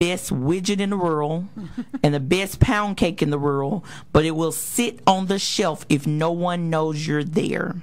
best widget in the world and the best pound cake in the world, but it will sit on the shelf if no one knows you're there.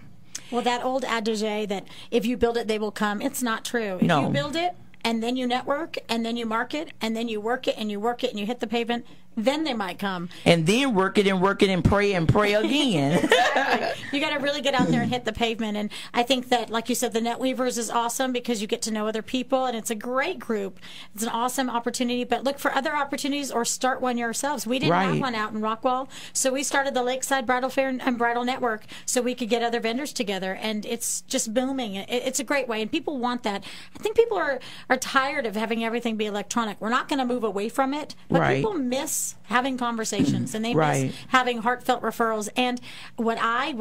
Well, that old adage that if you build it, they will come, it's not true. If you build it, and then you network, and then you market, and then you work it, and you work it, and you hit the pavement, then they might come. And then work it and pray again. Exactly. You got to really get out there and hit the pavement. And I think that, like you said, the Net Weavers is awesome because you get to know other people, and it's a great group. It's an awesome opportunity. But look for other opportunities or start one yourselves. We didn't have one out in Rockwall, so we started the Lakeside Bridal Fair and Bridal Network so we could get other vendors together, and it's just booming. It's a great way, and people want that. I think people are tired of having everything be electronic. We're not going to move away from it, but people miss having conversations, and they miss having heartfelt referrals. And what I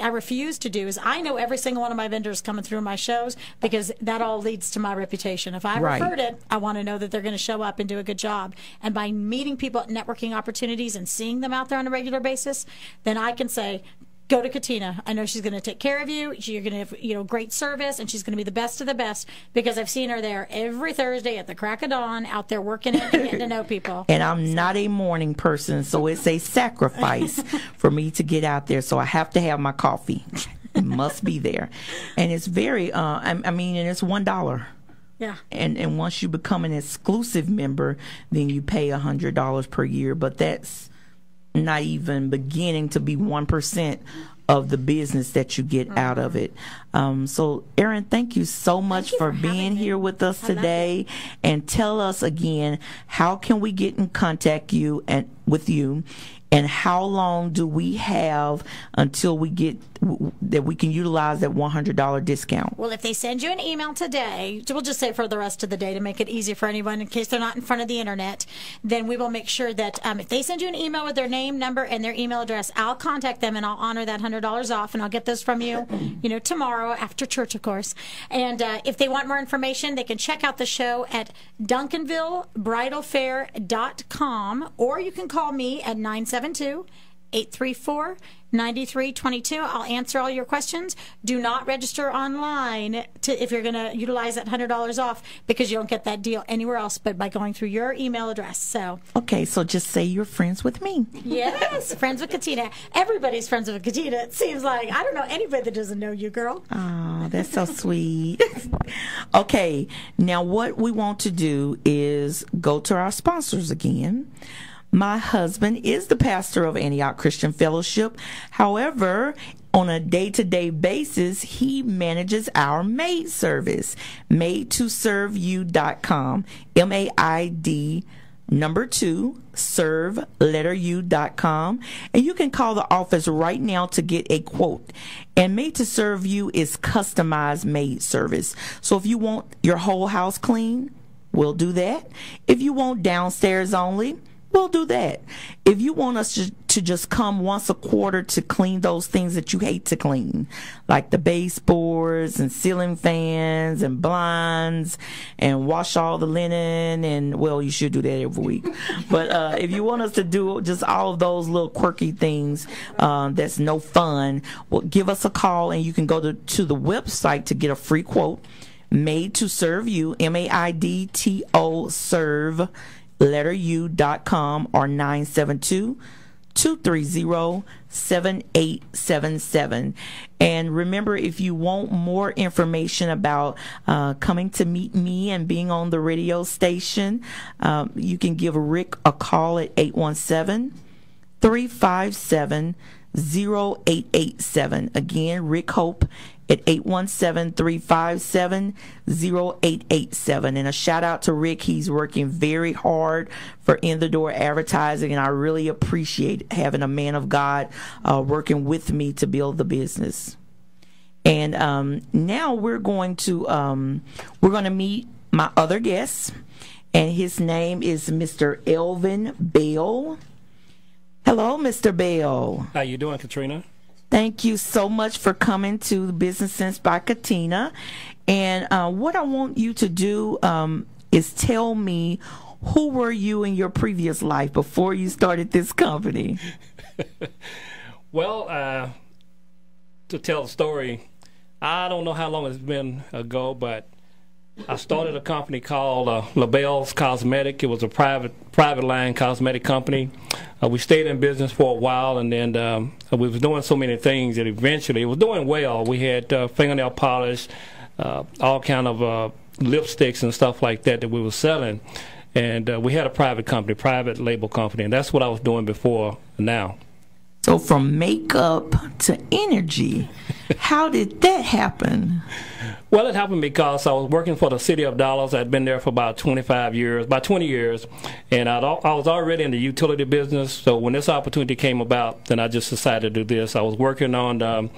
refuse to do is, I know every single one of my vendors coming through my shows because that all leads to my reputation. If I referred it, I want to know that they're going to show up and do a good job. And by meeting people at networking opportunities and seeing them out there on a regular basis, then I can say, go to Katina. I know she's going to take care of you. You're going to have, great service, and she's going to be the best of the best because I've seen her there every Thursday at the crack of dawn, out there working it and getting to know people. And I'm not a morning person, so it's a sacrifice for me to get out there. So I have to have my coffee. It must be there, and it's very. And it's $1. Yeah. And once you become an exclusive member, then you pay $100 per year. But that's not even beginning to be 1% of the business that you get out of it. So, Erin, thank you so much for being here with us today. And tell us again, how can we get in contact with you? And how long do we have until we get that we can utilize that $100 discount? Well, if they send you an email today, we'll just say for the rest of the day to make it easy for anyone in case they're not in front of the internet, then we will make sure that if they send you an email with their name, number, and their email address, I'll contact them and I'll honor that $100 off, and I'll get those from you, tomorrow after church, of course. And if they want more information, they can check out the show at DuncanvilleBridalFair.com, or you can call me at 972-834-9322. I'll answer all your questions. Do not register online if you're going to utilize that $100 off, because you don't get that deal anywhere else but by going through your email address. So okay, so just say you're friends with me. Yes, friends with Katina. Everybody's friends with Katina. It seems like I don't know anybody that doesn't know you, girl. Oh, that's so sweet. Okay, now what we want to do is go to our sponsors again. My husband is the pastor of Antioch Christian Fellowship. However, on a day-to-day basis, he manages our maid service, maidtoserveyou.com, MAID2, serve.com. And you can call the office right now to get a quote. And Made to Serve You is customized maid service. So if you want your whole house clean, we'll do that. If you want downstairs only, we'll do that. If you want us to just come once a quarter to clean those things that you hate to clean, like the baseboards and ceiling fans and blinds, and wash all the linen, and, well, you should do that every week. But if you want us to do just all of those little quirky things that's no fun, well, give us a call, and you can go to the website to get a free quote. Made to Serve You, MAIDTO serve u.com, or 972-230-7877. And remember, if you want more information about coming to meet me and being on the radio station, you can give Rick a call at 817-357-0887. Again, Rick Hope at 817-357-0887. And a shout out to Rick. He's working very hard for In the Door Advertising, and I really appreciate having a man of God working with me to build the business. And now we're going to meet my other guest, and his name is Mr. Elvin Bell. Hello, Mr. Bell. How you doing, Katrina? Thank you so much for coming to Business Sense by Katina. And what I want you to do is tell me, who were you in your previous life before you started this company? Well, to tell the story, I don't know how long it's been ago, but I started a company called LaBelle's Cosmetic. It was a private line cosmetic company. We stayed in business for a while, and then we was doing so many things that eventually it was doing well. We had fingernail polish, all kind of lipsticks and stuff like that we were selling. And we had a private company, private label company, and that's what I was doing before now. So from makeup to energy, how did that happen? Well, it happened because I was working for the City of Dallas. I'd been there for about 25 years, about 20 years, and I was already in the utility business. So when this opportunity came about, then I just decided to do this. I was working on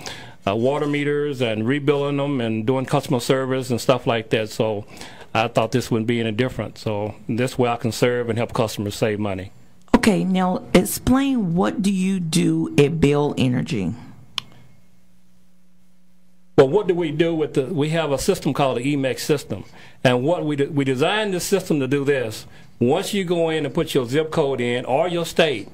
water meters and rebuilding them and doing customer service and stuff like that. So I thought this wouldn't be any different. So this way I can serve and help customers save money. Okay, now explain, what do you do at Bell Energy? Well, what do we do with we have a system called the EMEX system. And what we designed this system to do this. Once you go in and put your zip code in or your state,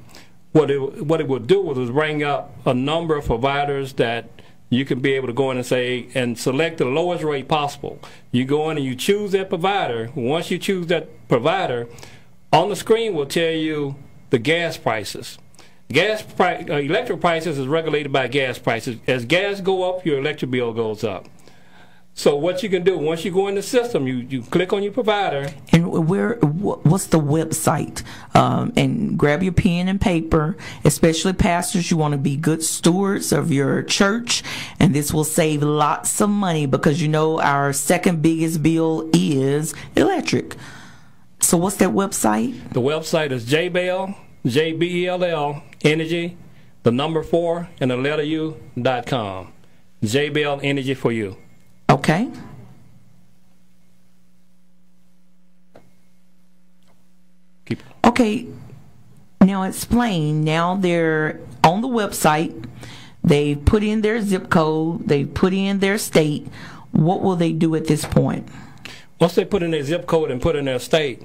what it would do is bring up a number of providers that you can be able to go in and say, and select the lowest rate possible. You go in and you choose that provider. Once you choose that provider, on the screen will tell you the gas prices. Electric prices is regulated by gas prices. As gas go up, your electric bill goes up. So what you can do, once you go in the system, you click on your provider. And what's the website? And grab your pen and paper, especially pastors. You want to be good stewards of your church, and this will save lots of money because you know our second biggest bill is electric. So what's that website? The website is JBell, JBELL, Energy, the number 4, and the letter U.com. JBell Energy for you. Okay. Okay. Now explain. Now they're on the website. They put in their zip code. They put in their state. What will they do at this point? Once they put in their zip code and put in their state,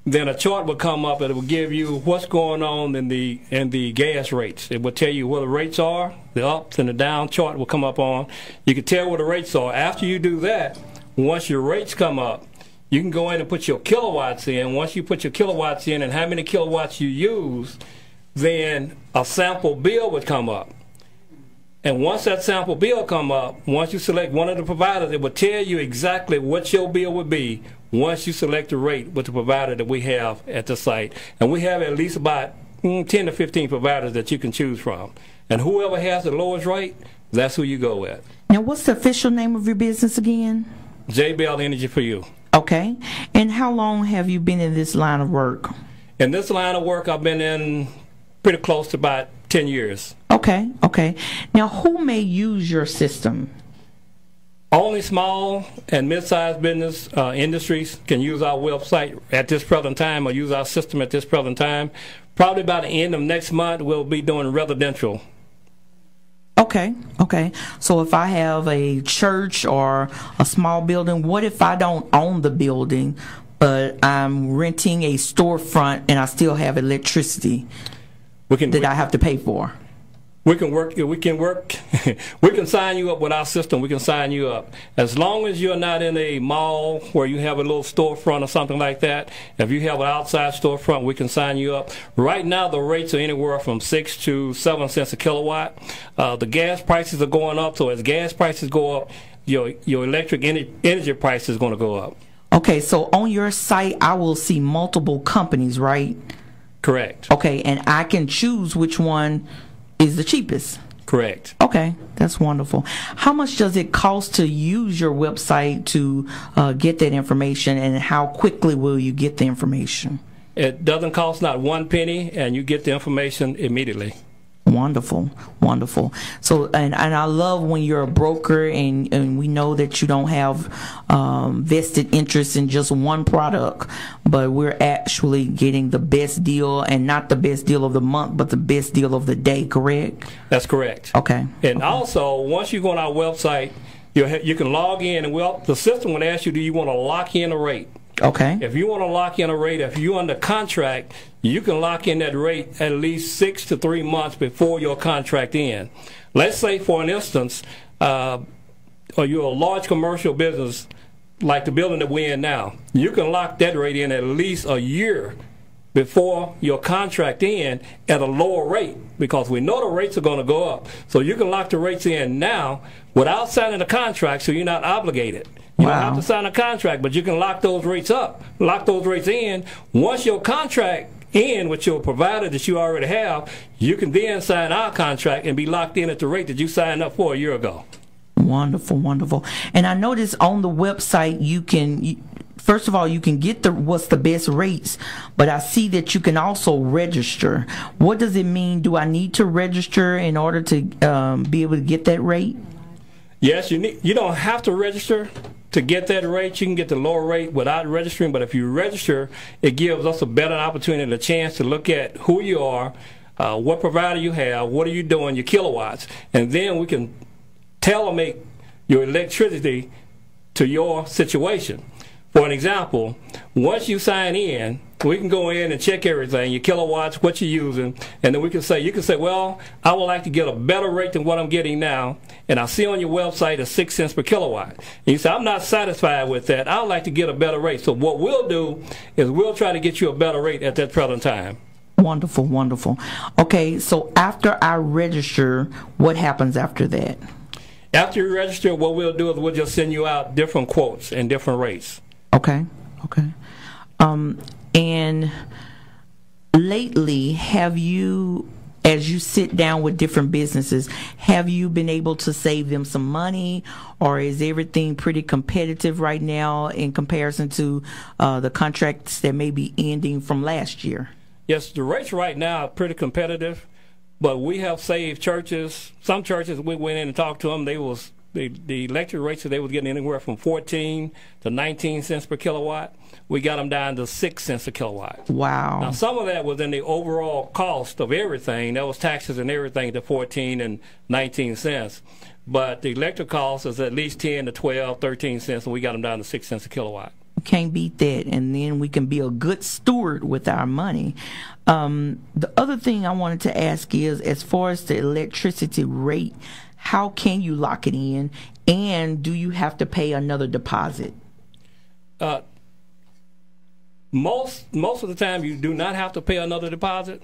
then a chart will come up and it will give you what's going on in the gas rates. It will tell you where the rates are, the ups and the down chart will come up on. You can tell where the rates are. After you do that, once your rates come up, you can go in and put your kilowatts in. Once you put your kilowatts in and how many kilowatts you use, then a sample bill would come up. And once that sample bill come up, once you select one of the providers, it will tell you exactly what your bill would be once you select the rate with the provider that we have at the site. And we have at least about 10 to 15 providers that you can choose from. And whoever has the lowest rate, that's who you go with. Now, what's the official name of your business again? JBell Energy for you. Okay. And how long have you been in this line of work? In this line of work, I've been in pretty close to about 10 years. Okay, okay. Now, who may use your system? Only small and mid-sized business industries can use our website at this present time or use our system at this present time. Probably by the end of next month, we'll be doing residential. Okay, okay. So if I have a church or a small building, what if I don't own the building, but I'm renting a storefront and I still have electricity that I have to pay for? We can we can sign you up with our system. We can sign you up. As long as you're not in a mall where you have a little storefront or something like that. If you have an outside storefront, we can sign you up. Right now, the rates are anywhere from 6 to 7 cents a kilowatt. The gas prices are going up, so as gas prices go up, your electric energy price is going to go up. Okay, so on your site, I will see multiple companies, right? Correct. Okay, and I can choose which one is the cheapest. Correct. Okay, that's wonderful. How much does it cost to use your website to get that information, and how quickly will you get the information? It doesn't cost not 1 penny, and you get the information immediately. Wonderful, wonderful. So, and I love when you're a broker and we know that you don't have vested interest in just one product, but we're actually getting the best deal, and not the best deal of the month, but the best deal of the day, correct? That's correct. Okay. And also, once you go on our website, you can log in, and the system will ask you, do you want to lock in a rate? Okay. If you want to lock in a rate, if you're under contract, you can lock in that rate at least 6 to 3 months before your contract ends. Let's say, for an instance, or you're a large commercial business, like the building that we're in now, you can lock that rate in at least a year before your contract end at a lower rate, because we know the rates are going to go up. So you can lock the rates in now without signing a contract, so you're not obligated. You don't have to sign a contract, but you can lock those rates up, lock those rates in. Once your contract ends with your provider that you already have, you can then sign our contract and be locked in at the rate that you signed up for a year ago. Wonderful, wonderful. And I noticed on the website you can, first of all, you can get what's the best rates, but I see that you can also register. What does it mean? Do I need to register in order to be able to get that rate? Yes, you don't have to register to get that rate. You can get the lower rate without registering, but if you register, it gives us a better opportunity, a chance to look at who you are, what provider you have, what are you doing, your kilowatts, and then we can tailor-make your electricity to your situation. For an example, once you sign in, we can go in and check everything, your kilowatts, what you're using, and then you can say, well, I would like to get a better rate than what I'm getting now, and I see on your website it's 6 cents per kilowatt. And you say, I'm not satisfied with that. I would like to get a better rate. So what we'll do is we'll try to get you a better rate at that present time. Wonderful, wonderful. Okay, so after I register, what happens after that? After you register, what we'll do is we'll just send you out different quotes and different rates. Okay, okay. And lately, have you, as you sit down with different businesses, have you been able to save them some money, or is everything pretty competitive right now in comparison to the contracts that may be ending from last year? Yes, the rates right now are pretty competitive. But we have saved churches. Some churches, we went in and talked to them. The electric rates that they was getting anywhere from 14 to 19 cents per kilowatt. We got them down to 6 cents a kilowatt. Wow. Now, some of that was in the overall cost of everything. That was taxes and everything to 14 and 19 cents. But the electric cost is at least 10 to 12, 13 cents, and we got them down to 6 cents a kilowatt. Can't beat that. And then we can be a good steward with our money. The other thing I wanted to ask is, as far as the electricity rate, how can you lock it in, and do you have to pay another deposit? Most of the time you do not have to pay another deposit.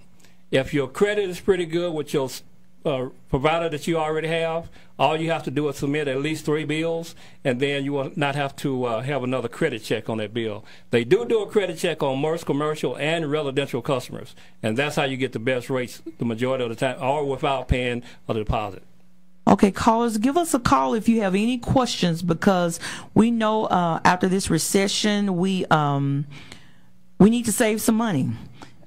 If your credit is pretty good with your provider that you already have, all you have to do is submit at least 3 bills, and then you will not have to have another credit check on that bill. They do a credit check on most commercial and residential customers, and that's how you get the best rates the majority of the time, or without paying a deposit. Okay, callers, give us a call if you have any questions, because we know after this recession, we need to save some money.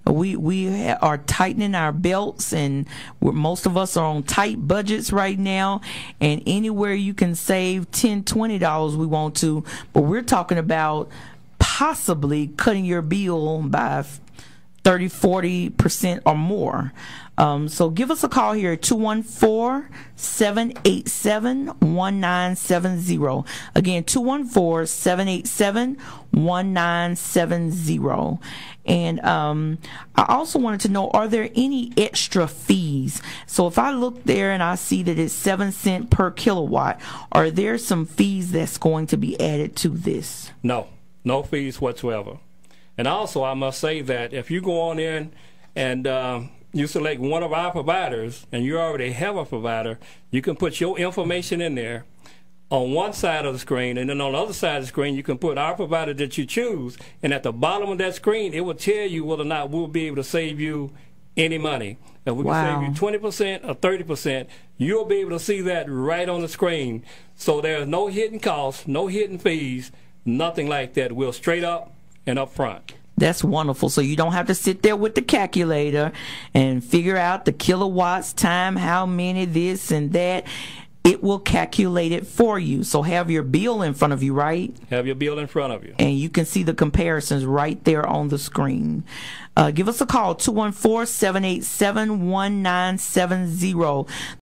We are tightening our belts, and most of us are on tight budgets right now, and anywhere you can save $10, $20 we want to, but we're talking about possibly cutting your bill by 30-40% or more. So give us a call here at 214-787-1970. Again, 214-787-1970. And I also wanted to know, are there any extra fees? So if I look there and I see that it's 7 cents per kilowatt, are there some fees that's going to be added to this? No fees whatsoever. And also, I must say that if you go on in and you select one of our providers, and you already have a provider, you can put your information in there on one side of the screen, and then on the other side of the screen, you can put our provider that you choose, and at the bottom of that screen, it will tell you whether or not we'll be able to save you any money. If we can save you 20% or 30%, you'll be able to see that right on the screen. So there's no hidden costs, no hidden fees, nothing like that. We're straight up and up front. That's wonderful. So you don't have to sit there with the calculator and figure out the kilowatts, time, how many, this and that. It will calculate it for you. So have your bill in front of you, right? Have your bill in front of you. And you can see the comparisons right there on the screen. Give us a call, 214-787-1970.